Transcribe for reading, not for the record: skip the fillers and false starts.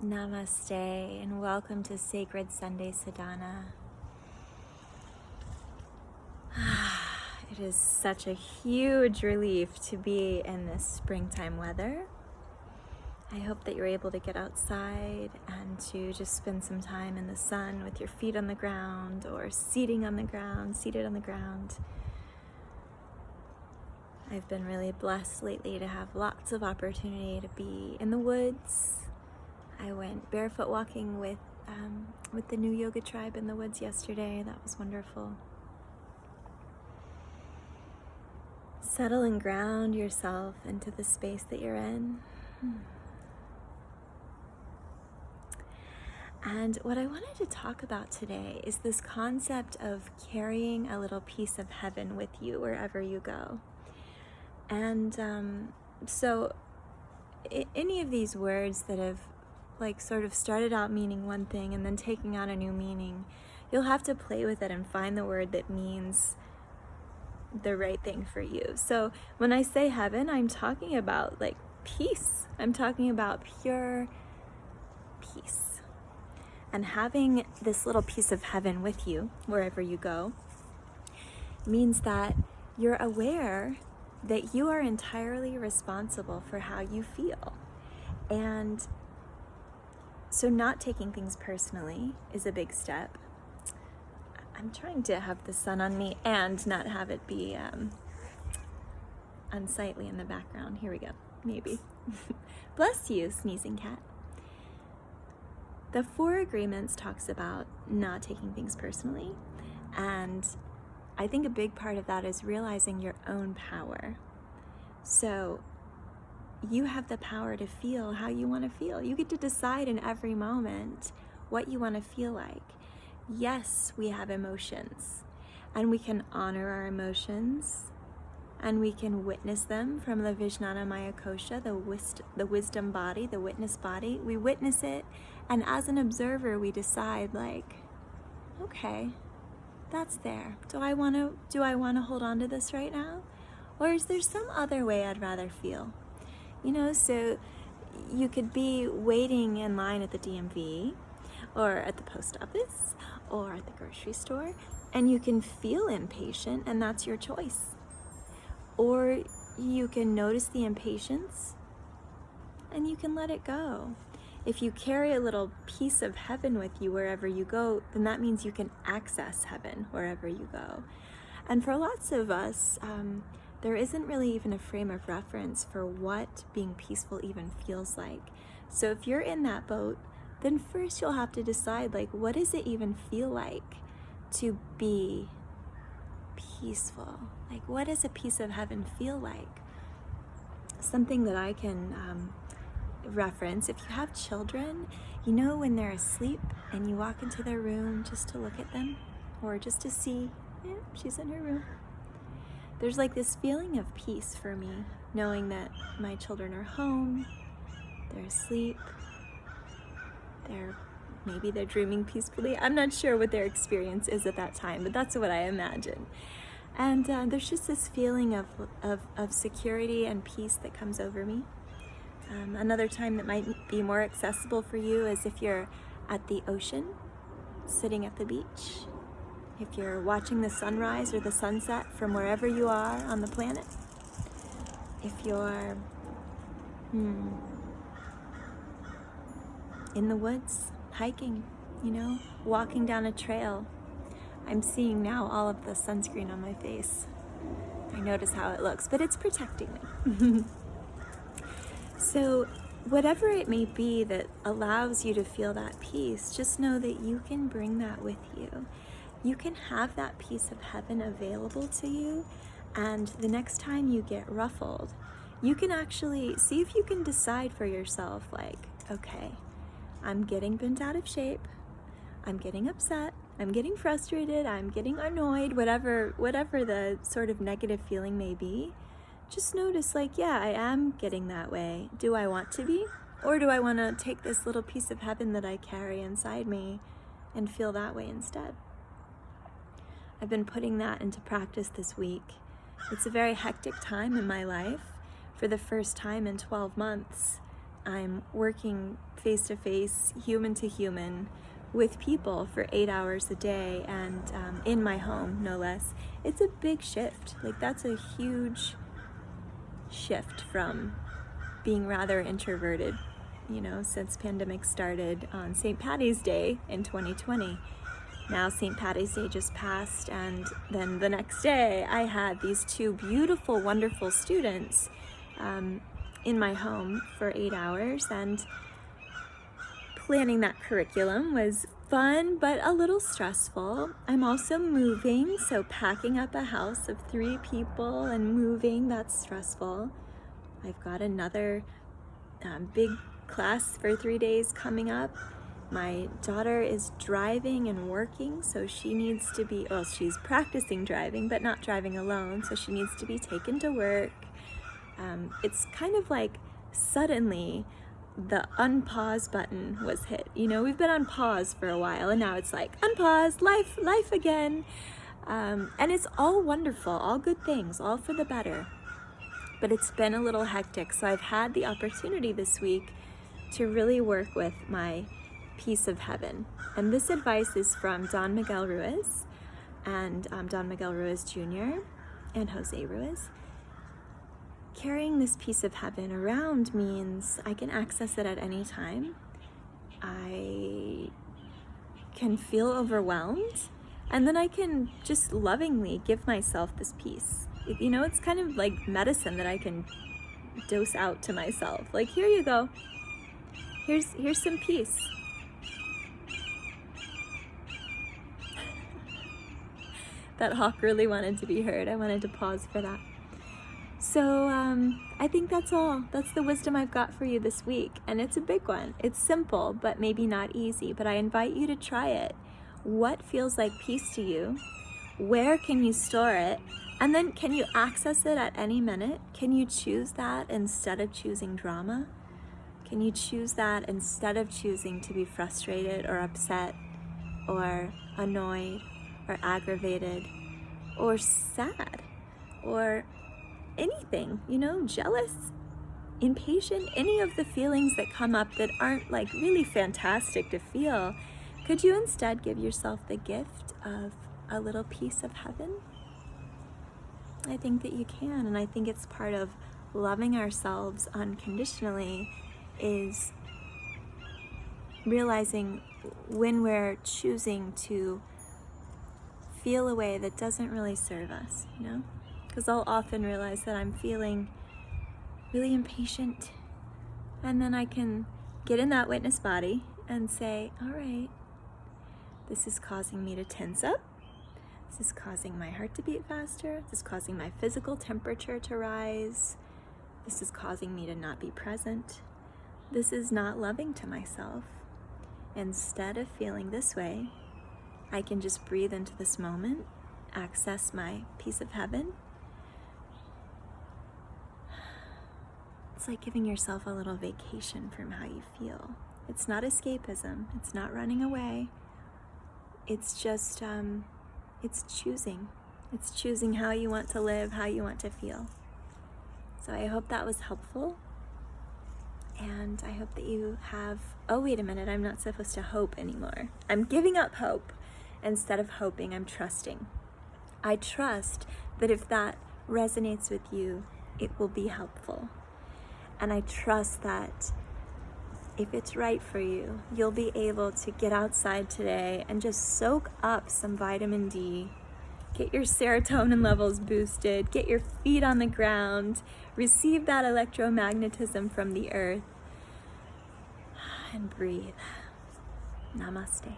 Namaste and welcome to Sacred Sunday Sadhana. It is such a huge relief to be in this springtime weather. I hope that you're able to get outside and to just spend some time in the sun with your feet on the ground or seated on the ground. I've been really blessed lately to have lots of opportunity to be in the woods. I went barefoot walking with the new yoga tribe in the woods yesterday. That was wonderful. Settle and ground yourself into the space that you're in. And what I wanted to talk about today is this concept of carrying a little piece of heaven with you wherever you go. And so any of these words that have sort of started out meaning one thing and then taking on a new meaning, you'll have to play with it and find the word that means the right thing for you. So when I say heaven, I'm talking about peace. I'm talking about pure peace. And having this little piece of heaven with you wherever you go means that you're aware that you are entirely responsible for how you feel. And so not taking things personally is a big step. I'm trying to have the sun on me and not have it be unsightly in the background. Here we go, maybe. Bless you, sneezing cat. The Four Agreements talks about not taking things personally. And I think a big part of that is realizing your own power. So you have the power to feel how you want to feel. You get to decide in every moment what you want to feel like. Yes, we have emotions, and we can honor our emotions, and we can witness them from the Vijnana Maya Kosha, the wisdom body, the witness body. We witness it, and as an observer, we decide okay, that's there. Do I want to hold on to this right now? Or is there some other way I'd rather feel? So you could be waiting in line at the DMV or at the post office or at the grocery store, and you can feel impatient, and that's your choice. Or you can notice the impatience and you can let it go. If you carry a little piece of heaven with you wherever you go, then that means you can access heaven wherever you go. And for lots of us, there isn't really even a frame of reference for what being peaceful even feels like. So if you're in that boat, then first you'll have to decide, what does it even feel like to be peaceful? What does a piece of heaven feel like? Something that I can reference, if you have children, when they're asleep and you walk into their room just to look at them or just to see, she's in her room. There's this feeling of peace for me, knowing that my children are home, they're asleep, maybe they're dreaming peacefully. I'm not sure what their experience is at that time, but that's what I imagine. And there's just this feeling of security and peace that comes over me. Another time that might be more accessible for you is if you're at the ocean, sitting at the beach. If you're watching the sunrise or the sunset from wherever you are on the planet. If you're in the woods, hiking, walking down a trail. I'm seeing now all of the sunscreen on my face. I notice how it looks, but it's protecting me. So whatever it may be that allows you to feel that peace, just know that you can bring that with you. You can have that piece of heaven available to you, and the next time you get ruffled, you can actually see if you can decide for yourself, okay, I'm getting bent out of shape, I'm getting upset, I'm getting frustrated, I'm getting annoyed, whatever the sort of negative feeling may be. Just notice, yeah, I am getting that way. Do I want to be? Or do I want to take this little piece of heaven that I carry inside me and feel that way instead? I've been putting that into practice this week. It's a very hectic time in my life. For the first time in 12 months, I'm working face to face, human to human, with people for 8 hours a day, and in my home, no less. It's a big shift. Like, that's a huge shift from being rather introverted, since pandemic started on St. Patty's Day in 2020. Now St. Patty's Day just passed, and then the next day I had these two beautiful, wonderful students in my home for 8 hours, and planning that curriculum was fun, but a little stressful. I'm also moving, so packing up a house of 3 people and moving, that's stressful. I've got another big class for 3 days coming up. My daughter is driving and working, so she needs to be, well, she's practicing driving, but not driving alone, so she needs to be taken to work. It's kind of like suddenly the unpause button was hit. We've been on pause for a while, and now it's like unpause, life again. And it's all wonderful, all good things, all for the better. But it's been a little hectic, so I've had the opportunity this week to really work with my piece of heaven. And this advice is from Don Miguel Ruiz, and Don Miguel Ruiz Jr. and Jose Ruiz. Carrying this piece of heaven around means I can access it at any time. I can feel overwhelmed, and then I can just lovingly give myself this peace. It's kind of like medicine that I can dose out to myself. Like, here you go. Here's some peace. That hawk really wanted to be heard. I wanted to pause for that. So I think that's all. That's the wisdom I've got for you this week. And it's a big one. It's simple, but maybe not easy. But I invite you to try it. What feels like peace to you? Where can you store it? And then can you access it at any minute? Can you choose that instead of choosing drama? Can you choose that instead of choosing to be frustrated or upset or annoyed or aggravated or sad or anything, jealous, impatient, any of the feelings that come up that aren't like really fantastic to feel? Could you instead give yourself the gift of a little piece of heaven? I think that you can, and I think it's part of loving ourselves unconditionally, is realizing when we're choosing to feel a way that doesn't really serve us, Because I'll often realize that I'm feeling really impatient, and then I can get in that witness body and say, all right, this is causing me to tense up. This is causing my heart to beat faster. This is causing my physical temperature to rise. This is causing me to not be present. This is not loving to myself. Instead of feeling this way, I can just breathe into this moment, access my piece of heaven. It's like giving yourself a little vacation from how you feel. It's not escapism. It's not running away. It's just, it's choosing. It's choosing how you want to live, how you want to feel. So I hope that was helpful. And I hope that you have, oh, wait a minute, I'm not supposed to hope anymore. I'm giving up hope. Instead of hoping, I'm trusting. I trust that if that resonates with you, it will be helpful. And I trust that if it's right for you, you'll be able to get outside today and just soak up some vitamin D, get your serotonin levels boosted, get your feet on the ground, receive that electromagnetism from the earth, and breathe. Namaste.